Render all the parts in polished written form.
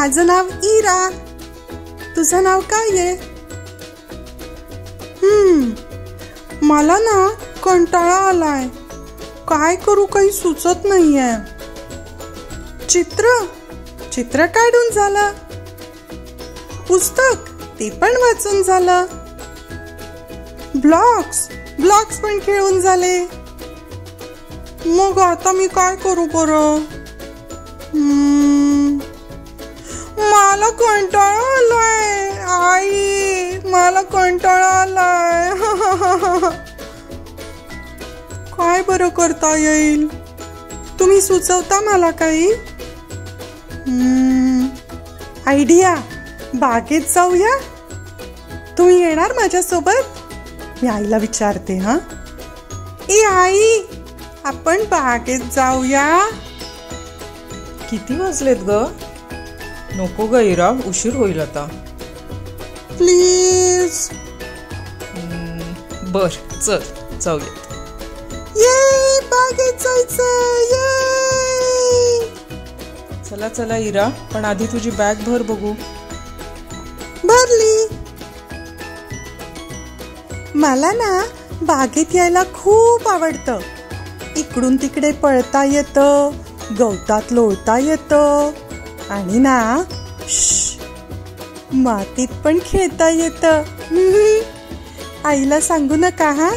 माझं नाव इरा. तुझं नाव काय आहे? मला ना कंटाळा आलाय. काय करू काही सुचत नाहीये. चित्र काढून झालं. पुस्तक ते पण वाचून झालं. ब्लॉक्स पण खेळून झाले. मग आता मी काय करू बरं? मला कंटाळा आलाय. आई, मला कंटाळा आलाय. काय बरं करता येईल? तुम्ही सुचवता मला काही? आयडिया, बागेत जाऊया. तुम्ही येणार माझ्यासोबत? मी आईला विचारते. ए आई, आपण बागेत जाऊया. किती वाजलेत ग? नको ग इरा, उशीर होईल आता. प्लीज. बर, चल जाऊया. ये, बागेत जायचं. ये. चला चला इरा, पण आधी तुझी बॅग भर बघू. भरली. मला ना बागेत यायला खूप आवडतं. इकडून तिकडे पळता येतं, गवतात लोळता येतं आणि ना मातीत पण खेळता येतं. आईला सांगू नका हा.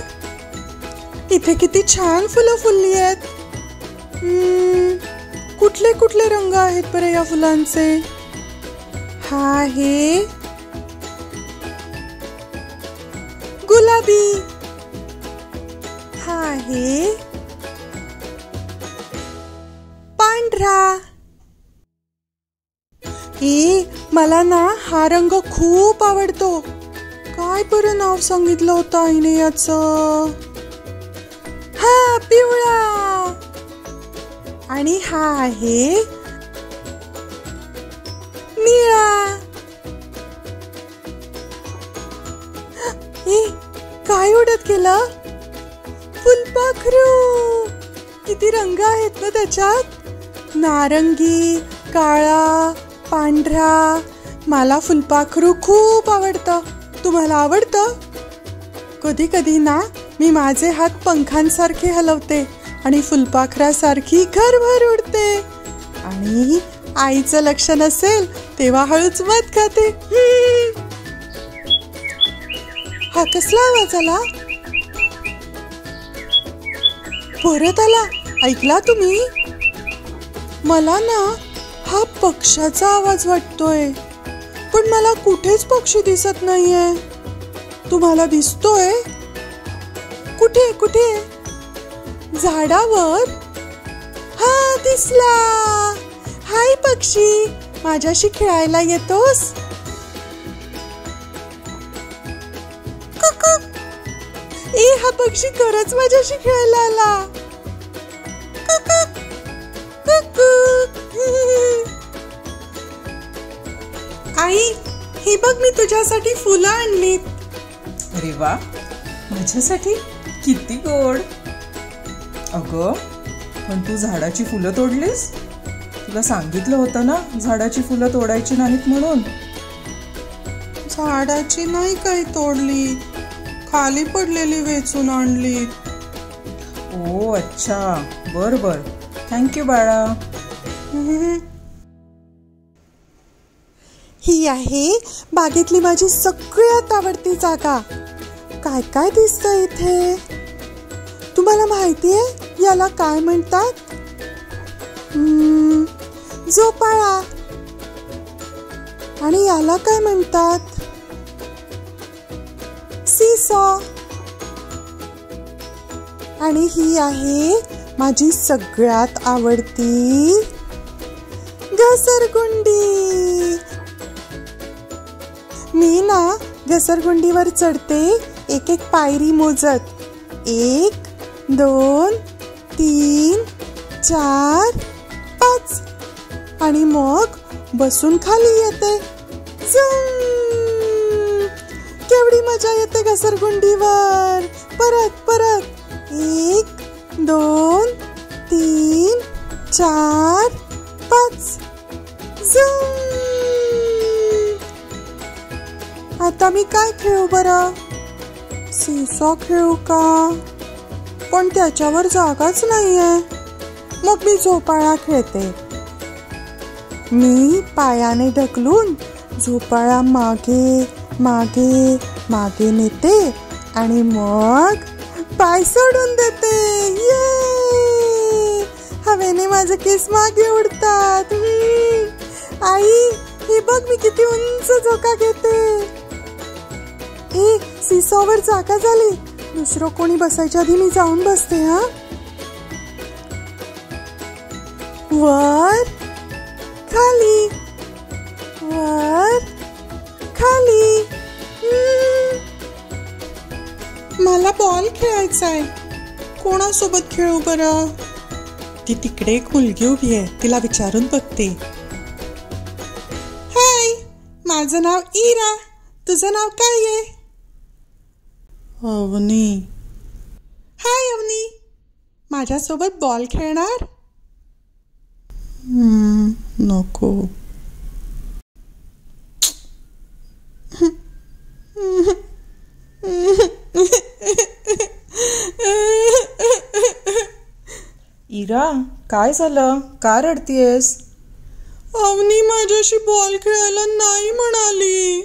इथे किती छान फुलं फुलली आहेत. कुठले कुठले रंग आहेत बरं या फुलांचे? हा आहे गुलाबी. हा आहे पांढरा. मला ना हा रंग खूप आवडतो. काय बरं नाव सांगितलं होतं आईने याचं? हा, पिवळा. आणि हा आहे निळा. काय उडत गेलं? फुलपाखरू. किती रंग आहेत ना त्याच्यात. नारंगी, काळा, पांढरा. मला फुलपाखरू खूप आवडतं. तुम्हाला आवडतं? कधी कधी ना मी माझे हात पंखांसारखे हलवते आणि फुलपाखरासारखी घरभर उडते. आणि आईचं लक्ष नसेल तेव्हा हळूच मध खाते. हा कसला आवाज आला? परत आला. ऐकला तुम्ही? मला ना हा पक्ष्याचा आवाज वाटतोय, पण मला कुठेच पक्षी दिसत नाहीये. तुम्हाला दिसतोय? कुठे कुठे? झाडावर? हा, दिसला. हाय पक्षी, माझ्याशी खेळायला येतोस? हा पक्षी खरंच माझ्याशी खेळायला आला. आई, ही बघ, मी तुझ्यासाठी फुलं आणलीत. अरे वा, माझ्यासाठी? किती गोड. अगं, पण तू झाडाची फुलं तोडलीस? तुला सांगितलं होतं ना झाडाची फुलं तोडायची नाहीत म्हणून. झाडाची नाही काही तोडली, खाली पडलेली वेचून आणली. ओ अच्छा, बर बर, थँक्यू बाळा. ही आहे बागेतली माझी सगळ्यात आवडती जागा. काय काय दिसतं इथे? तुम्हाला माहितीये याला काय म्हणतात? झोपाळा. आणि याला काय म्हणतात? सीसॉ. आणि ही आहे माझी सगळ्यात आवडती घसरगुंडी. मी ना घसरगुंडीवर चढते एक एक पायरी मोजत. 1, 2, 3, 4, 5 आणि मग बसून खाली येते. केवढी मजा येते घसरगुंडीवर. परत परत 1, 2, 3, 4, 5. मी काय खेळू बरं? सीसॉ खेळू का? पण त्याच्यावर जागाच नाहीये. मग मी झोपाळा खेळते. मी पायाने ढकलून झोपाळा मागे मागे मागे नेते आणि मग पाय सोडून देते. ये! हवेने माझे केस मागे उडतात. आई, हे बघ मी किती उंच झोका घेते. सीसॉवर जागा झाली. दुसरं कोणी बसायच्या आधी मी जाऊन बसते. हा, वर खाली वर खाली. मला बॉल खेळायचा आहे. कोणासोबत खेळू बरं? ती तिकडे एक मुलगी उभी आहे, तिला विचारून बघते. हाय, माझं नाव इरा. तुझं नाव काय आहे? अवनी. हाय अवनी, माझ्यासोबत बॉल खेळणार? नको. इरा, काय झालं? का रडतीयस? अवनी माझ्याशी बॉल खेळायला नाही म्हणाली.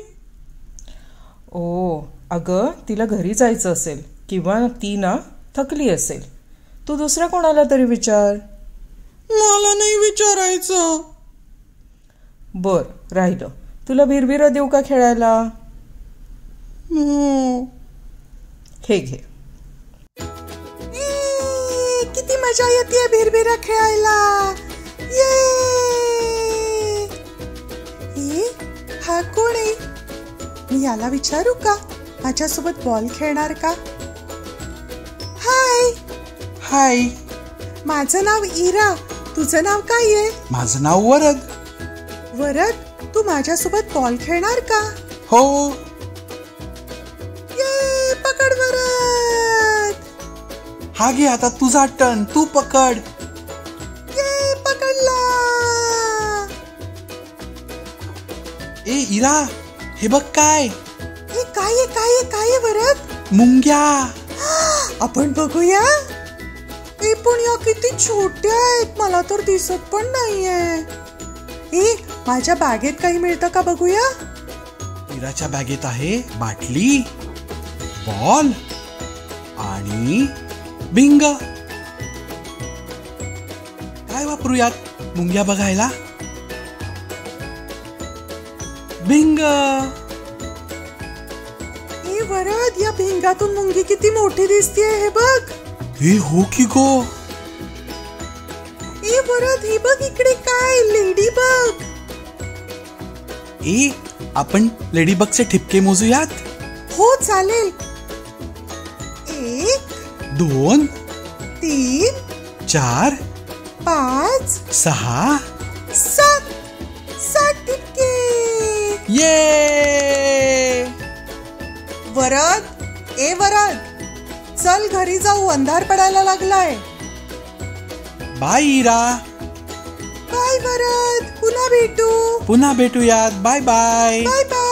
ओ, अगं तिला घरी जायचं असेल किंवा ती ना थकली असेल. तू दुसऱ्या कोणाला तरी विचार. मला नाही विचारायचं. बर, राहिलं. तुला भिरभिरा देऊ का खेळायला? हे घे. किती मजा येते भिरभिरा खेळायला. ये! हा कोण आहे? मी याला विचारू का माझ्यासोबत बॉल खेळणार का? हाय. हाय, माझं नाव इरा. तुझं नाव काय आहे? माझं नाव वरद. वरद, तू माझ्यासोबत बॉल खेळणार का? हो. ये, पकड वरद. हा घे, आता तुझा टर्न. तू पकड. ये, पकडला. ए इरा, हे बघ काय. हे काय आहे? काय आहे? काय आहे वरद? मुंग्या. आपण बघूया. पण या किती छोट्या आहेत, मला तर दिसत पण नाहीये. माझ्या बॅगेत काही मिळतं का बघूया? इराच्या बॅगेत आहे बाटली, बॉल आणि भिंग. काय वापरूयात मुंग्या बघायला? भिंग. वरद, या भिंगातून मुंगी किती मोठी दिसतेय, हे बघ. हे हो की गो. वरद, हे बघ इकडे काय, लेडी बग. आपण लेडी बगचे ठिपके मोजूयात. हो चालेल. 1 2 3 4 5 6 7 7 ठिपके. ये! वरद, वरद, चल घरी जाऊ, अंधार पडायला लागलाय. बाय इरा. बाय वरद, पुन्हा भेटू. पुन्हा भेटूयात. Bye bye. Bye bye.